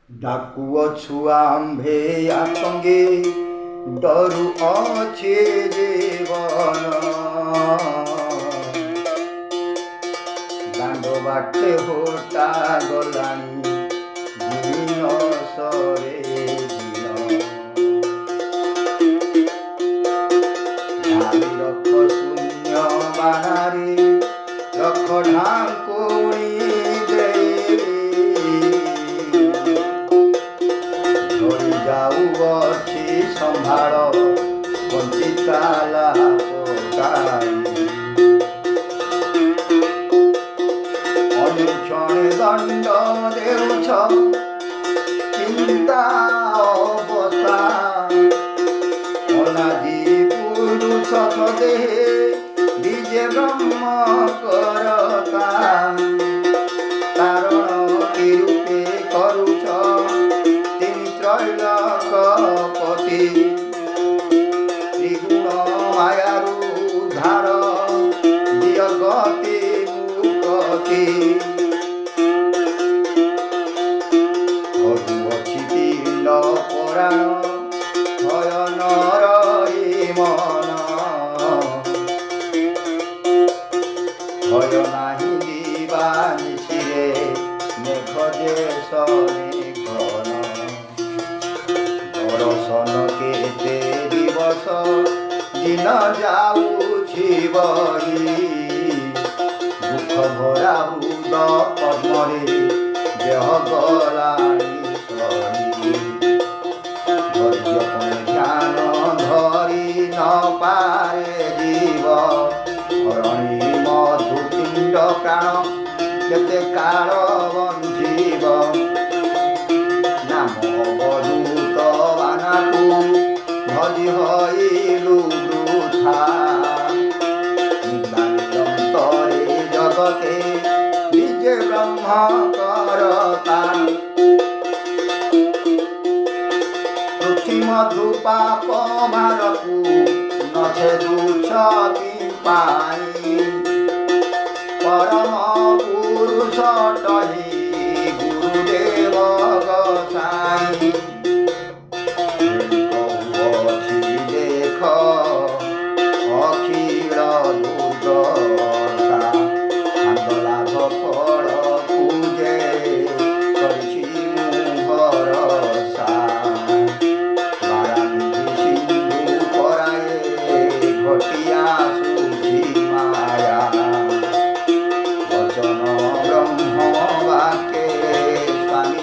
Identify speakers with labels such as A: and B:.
A: डाकुअछु आम्भे आतंगे डरु अच्छे जीवन दांड बाटे होता गलानी दिन सरे दिन ढाली रख शून्य बानारे रख ढांकुणी जाऊँगी संभाल बंचिताला अनुक्षण दंड देउछ चिंता अवस्था अनादि पुरुष सदे विजय ब्रह्म करता कारण रूपे करुछ त्रैलोकपति त्रिगुण मायारू धार दिय गति मुक्ति अछि पिंड पुराण भय नरई मन भय नाही दिवानिशिरे मेघ देश निघन दर्शन केते दिवस दिन जाऊछि बही दुख भरा हृद पद्मरे देह गलानी सही धैर्य ध्यान धरी न पारे जीव हरणी मधुपिंड प्राण केते काल बंजीव नाम बधूत बानाकू भजी हईलु वृथा निरंतरे जगते निजे ब्रह्म करता पृथ्वी मधु पाप मारकू न छेदुछति पाई परम पुरुष